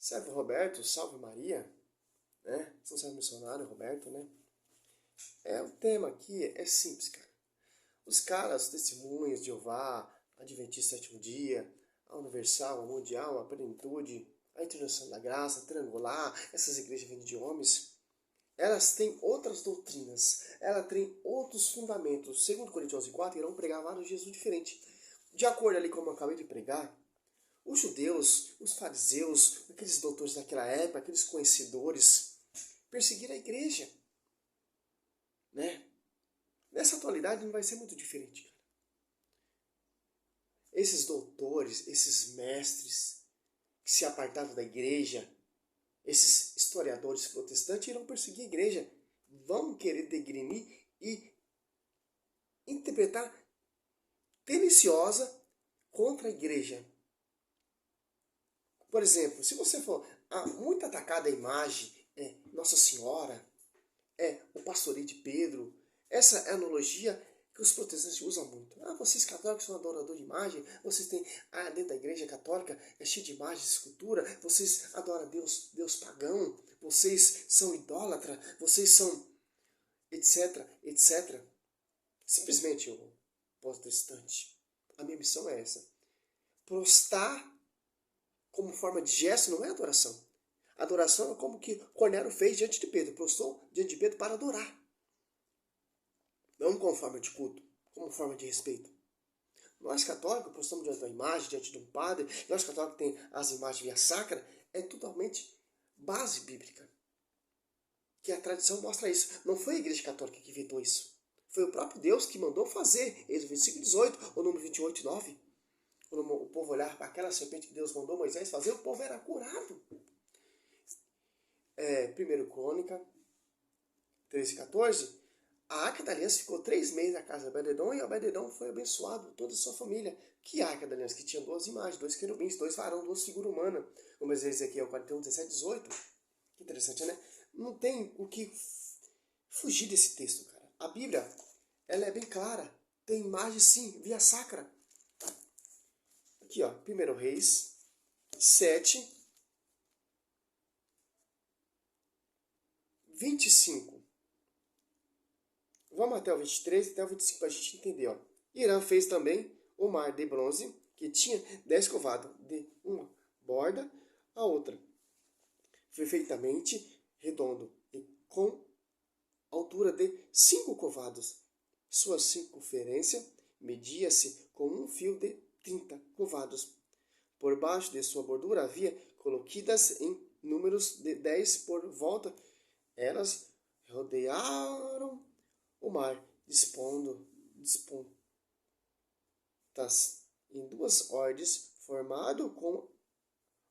Servo Roberto, salve Maria, né? São servo missionário, Roberto, né? O tema aqui é simples, cara. Os caras, testemunhas de Jeová, Adventista Sétimo Dia, a Universal, a Mundial, a Plenitude, a Internacional da Graça, a Triangular, essas igrejas vindas de homens, elas têm outras doutrinas, elas têm outros fundamentos. Segundo Coríntios 11:4, irão pregar vários Jesus diferentes. De acordo ali como eu acabei de pregar, os judeus, os fariseus, aqueles doutores daquela época, aqueles conhecedores, perseguiram a igreja, né? Nessa atualidade não vai ser muito diferente, cara. Esses doutores, esses mestres que se apartaram da igreja, esses historiadores protestantes irão perseguir a igreja, vão querer degrinir e interpretar tendenciosa contra a igreja. Por exemplo, se você for muito atacada a imagem, Nossa Senhora, o pastoreio de Pedro, essa é a analogia que os protestantes usam muito. Vocês católicos são adoradores de imagem, vocês têm, dentro da igreja católica, é cheio de imagens, de escultura, vocês adoram Deus pagão, vocês são idólatras, vocês são etc, etc. Simplesmente eu, protestante, a minha missão é essa. Prostrar como forma de gesto não é adoração. Adoração é como que Cornélio fez diante de Pedro, prostrou diante de Pedro para adorar. Não como forma de culto, como forma de respeito. Nós católicos prostramos diante da imagem, diante de um padre, nós católicos temos as imagens via sacra, é totalmente base bíblica. Que a tradição mostra isso. Não foi a igreja católica que inventou isso. Foi o próprio Deus que mandou fazer. Êxodo 25:18, ou número 28:9. Quando o povo olhava para aquela serpente que Deus mandou Moisés fazer, o povo era curado. 1 Crônica 13:14, a Arca da Aliança ficou 3 meses na casa de Obed-edom e Obed-edom foi abençoado, toda a sua família. Que Arca da Aliança? Que tinha 2 imagens, 2 querubins, 2 varões, 2 figuras humanas. Como Ezequiel 41:17-18. Que interessante, né? Não tem o que fugir desse texto, cara. A Bíblia, ela é bem clara. Tem imagem, sim, via sacra. Aqui, 1 Reis 7:25. Vamos até o 23 até o 25 para a gente entender. Irã fez também o mar de bronze, que tinha 10 covados, de uma borda a outra, perfeitamente redondo e com altura de 5 covados. Sua circunferência media-se com um fio de 30 covados. Por baixo de sua bordura havia coloquidas em números de 10 por volta. Elas rodearam o mar, dispontas em 2 ordes, formado com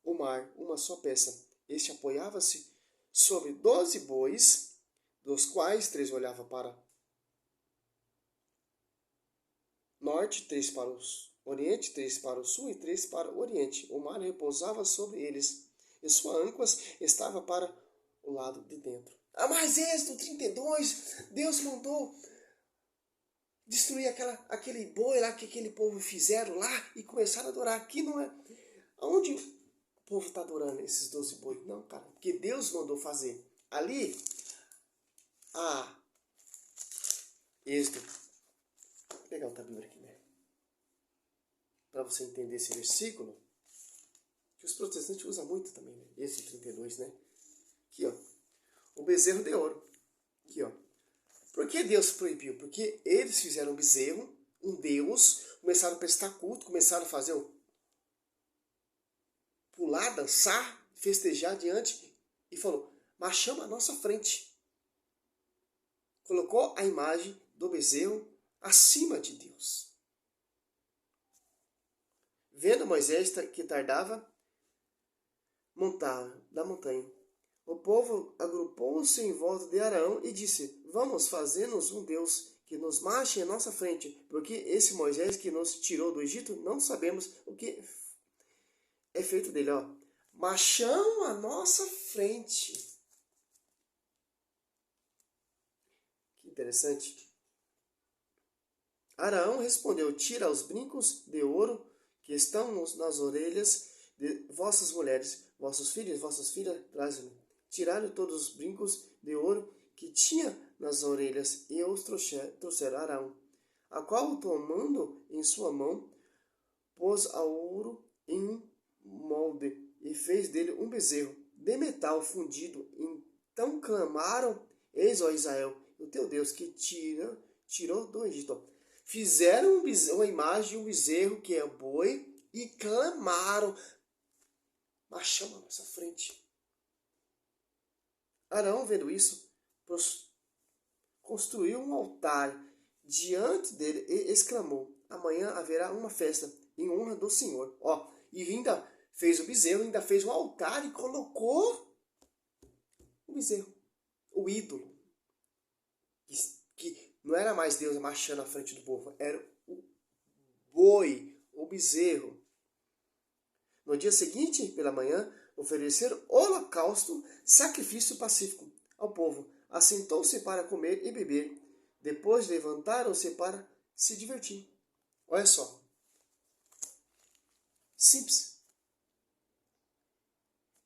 o mar uma só peça. Este apoiava-se sobre 12 bois, dos quais 3 olhavam para norte, 3 para o oriente, 3 para o sul e 3 para o oriente. O mar repousava sobre eles, e sua âncoras estava para o lado de dentro. Mas Êxodo 32, Deus mandou destruir aquele boi lá que aquele povo fizeram lá e começaram a adorar. Aqui não é... Aonde o povo está adorando esses 12 bois? Não, cara, porque Deus mandou fazer. Ali, Êxodo. Vou pegar outra Bíblia aqui, né? Para você entender esse versículo, que os protestantes usam muito também, né? Êxodo 32, né? Aqui, o bezerro de ouro. Aqui, Por que Deus proibiu? Porque eles fizeram um bezerro, um Deus, começaram a prestar culto, começaram a fazer pular, dançar, festejar diante, e falou, mas chama a nossa frente. Colocou a imagem do bezerro acima de Deus. Vendo Moisés que tardava, montar da montanha, o povo agrupou-se em volta de Arão e disse, vamos fazer-nos um Deus que nos marche em nossa frente, porque esse Moisés que nos tirou do Egito, não sabemos o que é feito dele. Marchão à nossa frente. Que interessante. Arão respondeu, tira os brincos de ouro que estão nas orelhas de vossas mulheres, vossas filhas trazem-me. Tiraram todos os brincos de ouro que tinha nas orelhas e os trouxeram a Arão, a qual, tomando em sua mão, pôs a ouro em um molde e fez dele um bezerro de metal fundido. Então clamaram: Eis, ó Israel, o teu Deus que tirou do Egito. Fizeram uma imagem de um bezerro que é boi e clamaram: marchamos à nossa frente. Arão, vendo isso, construiu um altar diante dele e exclamou: amanhã haverá uma festa em honra do Senhor. E ainda fez o bezerro, ainda fez um altar e colocou o bezerro, o ídolo, que não era mais Deus marchando à frente do povo, era o boi, o bezerro. No dia seguinte, pela manhã, ofereceram holocausto, sacrifício pacífico ao povo. Assentou-se para comer e beber. Depois levantaram-se para se divertir. Olha só. Simples.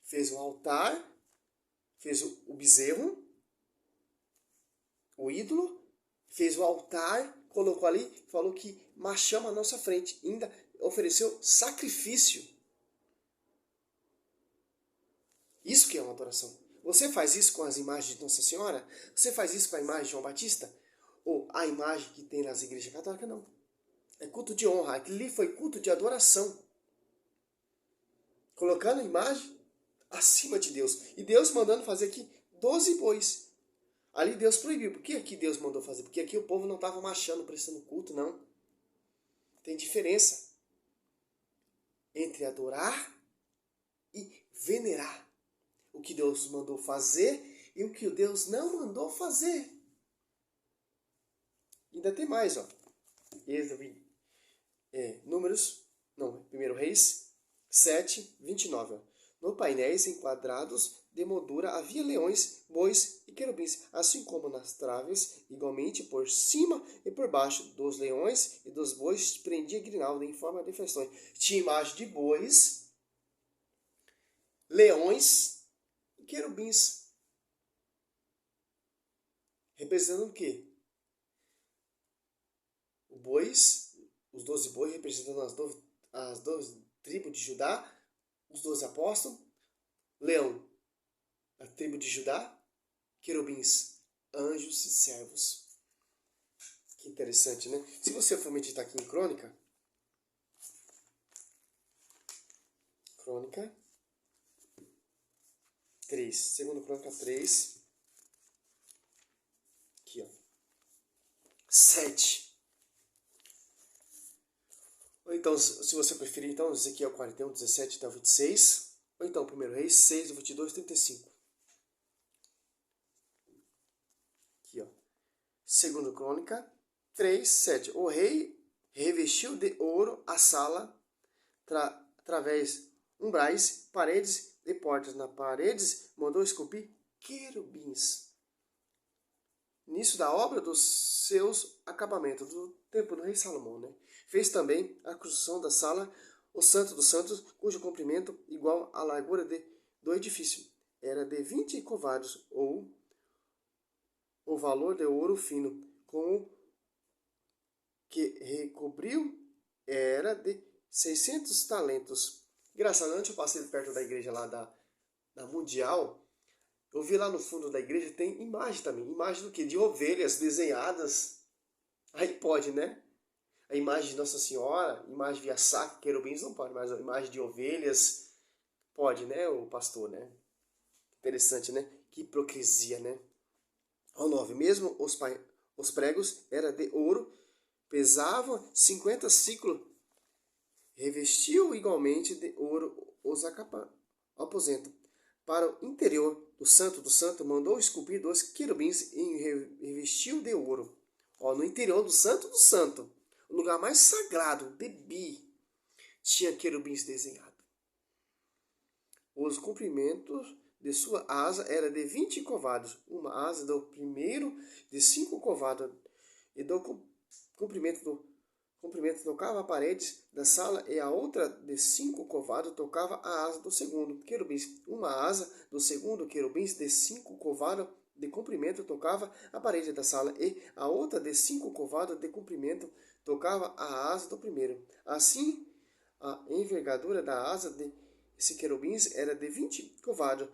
Fez um altar, fez o bezerro, o ídolo, fez o altar, colocou ali, falou que marchamos à nossa frente. Ainda ofereceu sacrifício. Isso que é uma adoração. Você faz isso com as imagens de Nossa Senhora? Você faz isso com a imagem de João Batista? Ou a imagem que tem nas igrejas católicas? Não. É culto de honra. Aquilo ali foi culto de adoração. Colocando a imagem acima de Deus. E Deus mandando fazer aqui 12 bois. Ali Deus proibiu. Por que aqui Deus mandou fazer? Porque aqui o povo não estava marchando, prestando culto, não. Tem diferença entre adorar e venerar. O que Deus mandou fazer e o que Deus não mandou fazer. Ainda tem mais, ó. Números, não, 1 Reis 7, 29. Ó. No painéis enquadrados de moldura havia leões, bois e querubins, assim como nas traves, igualmente por cima e por baixo dos leões e dos bois prendia grinalda em forma de festões. Tinha imagem de bois, leões, querubins, representando o quê? Os 12 bois representando as 12 tribos de Judá, os 12 apóstolos, leão, a tribo de Judá, querubins, anjos e servos. Que interessante, né? Se você for meditar aqui em Crônica 3, segundo Crônica 3, aqui ó, 7. Ou então, se você preferir, então, Ezequiel 41, 17 até o 26, ou então 1 Reis 6, 22, 35. Aqui ó, segundo Crônica 3, 7. O rei revestiu de ouro a sala, através umbrais, paredes e portas. Na paredes mandou esculpir querubins. Nisso da obra dos seus acabamentos, do tempo do rei Salomão, né? Fez também a construção da sala, o Santo dos Santos, cujo comprimento, igual à largura do edifício, era de 20 covados, ou o valor de ouro fino, com o que recobriu era de 600 talentos. Engraçado, antes eu passei perto da igreja lá da Mundial, eu vi lá no fundo da igreja, tem imagem também. Imagem do quê? De ovelhas desenhadas. Aí pode, né? A imagem de Nossa Senhora, imagem de Iaçá, querubins não pode, mas a imagem de ovelhas pode, né, o pastor, né? Interessante, né? Que hipocrisia, né? Ao 9. Mesmo os pregos eram de ouro, pesavam 50 ciclos. Revestiu igualmente de ouro os aposentos. Para o interior do Santo, mandou esculpir 2 querubins e revestiu de ouro. No interior do Santo, o lugar mais sagrado, bebi, tinha querubins desenhados. Os comprimentos de sua asa era de 20 covados, uma asa do primeiro de 5 covados, e do comprimento do comprimento tocava a parede da sala e a outra de 5 covados tocava a asa do segundo querubim. Uma asa do segundo querubim de 5 covados de comprimento tocava a parede da sala e a outra de 5 covados de comprimento tocava a asa do primeiro. Assim, a envergadura da asa desse querubins era de 20 covados.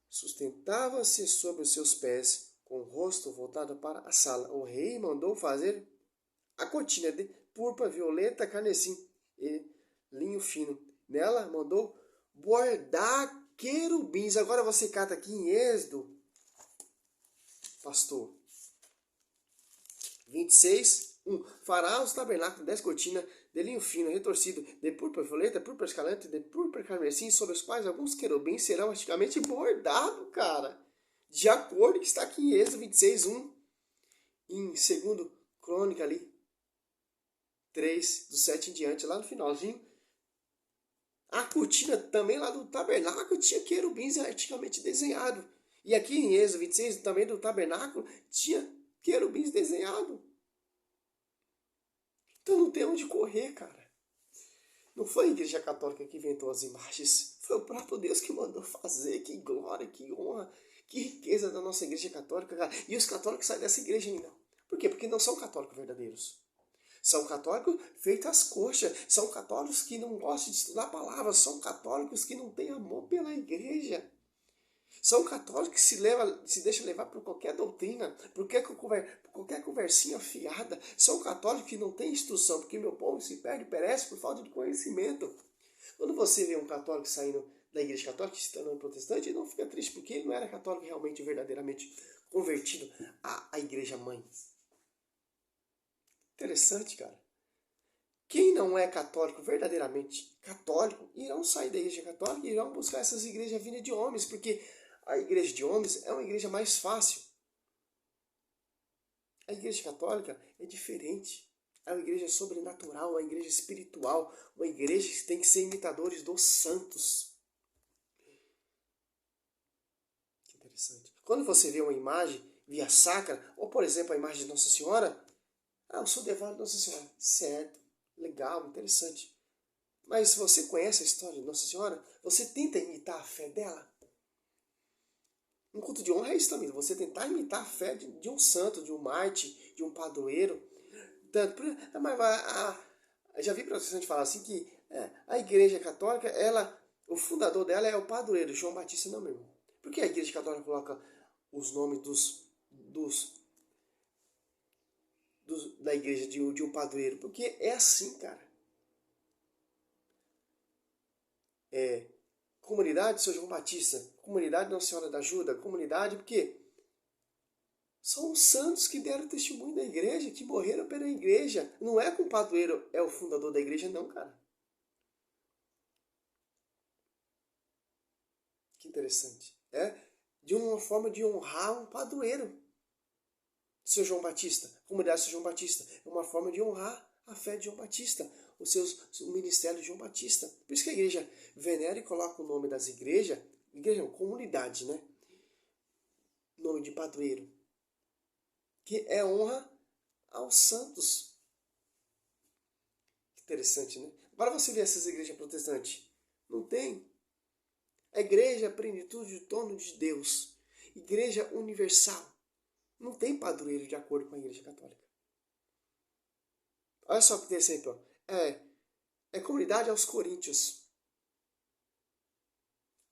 Sustentava-se sobre os seus pés, com o rosto voltado para a sala. O rei mandou fazer a cortina de púrpura, violeta, carmesim e linho fino. Nela mandou bordar querubins. Agora você cata aqui em Êxodo, pastor. 26, 1. Fará os tabernáculos 10 cortinas de linho fino, retorcido, de púrpura violeta, púrpura escarlate, de púrpura carmesim, sobre os quais alguns querubins serão antigamente bordados, cara. De acordo com que está aqui em Êxodo 26, 1. Em 2 Crônica ali, 3, do 7 em diante, lá no finalzinho. A cortina também lá do tabernáculo tinha querubins antigamente desenhado. E aqui em Êxodo 26, também do tabernáculo, tinha querubins desenhados. Então não tem onde correr, cara. Não foi a Igreja Católica que inventou as imagens. Foi o próprio Deus que mandou fazer. Que glória, que honra, que riqueza da nossa Igreja Católica, cara. E os católicos saem dessa igreja ainda. Por quê? Porque não são católicos verdadeiros. São católicos feitos às coxas. São católicos que não gostam de estudar a palavra. São católicos que não têm amor pela igreja. São católicos que se deixam levar por qualquer doutrina, por qualquer conversinha fiada. São católicos que não têm instrução, porque meu povo se perde e perece por falta de conhecimento. Quando você vê um católico saindo da igreja católica e se tornando protestante, ele não fica triste, porque ele não era católico realmente, verdadeiramente convertido à igreja mãe. Interessante, cara. Quem não é católico, verdadeiramente católico, irão sair da igreja católica e irão buscar essas igrejas vindas de homens, porque a igreja de homens é uma igreja mais fácil. A igreja católica é diferente. É uma igreja sobrenatural, uma igreja espiritual, uma igreja que tem que ser imitadores dos santos. Que interessante. Quando você vê uma imagem via sacra, ou por exemplo a imagem de Nossa Senhora, eu sou devoto de Nossa Senhora. Certo, legal, interessante. Mas se você conhece a história de Nossa Senhora, você tenta imitar a fé dela. Um culto de honra é isso também, você tentar imitar a fé de um santo, de um mártir, de um padroeiro. Já vi protestante falar assim que a igreja católica, o fundador dela é o padroeiro, João Batista, não, meu irmão. Por que a igreja católica coloca os nomes da igreja de um padroeiro? Porque é assim, cara. Comunidade São João Batista, comunidade Nossa Senhora da Ajuda, comunidade porque são os santos que deram testemunho da igreja, que morreram pela igreja. Não é que o padroeiro é o fundador da igreja, não, cara. Que interessante. De uma forma de honrar um padroeiro. Seu João Batista, comunidade São João Batista, é uma forma de honrar a fé de João Batista, o ministério de João Batista. Por isso que a igreja venera e coloca o nome das igrejas, igreja não, comunidade, né? Nome de padroeiro. Que é honra aos santos. Que interessante, né? Agora você vê essas igrejas protestantes. Não tem. A igreja é a plenitude do trono de Deus. Igreja universal. Não tem padroeiro de acordo com a igreja católica. Olha só o que tem sempre, ó. É comunidade aos coríntios.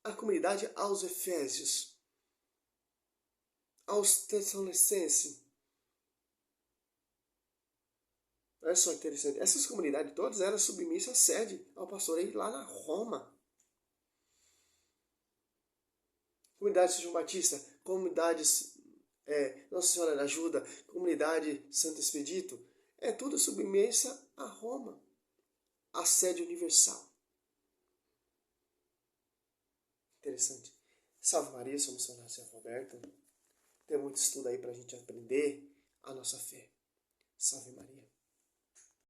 A comunidade aos efésios. Aos tessalonicenses. Olha só que interessante. Essas comunidades todas eram submissas à sede, ao pastoreio lá na Roma. Comunidade São João Batista, comunidades Nossa Senhora da Ajuda, comunidade Santo Expedito, é tudo submissa a Roma, a sede universal. Interessante. Salve Maria, sou missionário São Roberto. Tem muito estudo aí para a gente aprender a nossa fé. Salve Maria.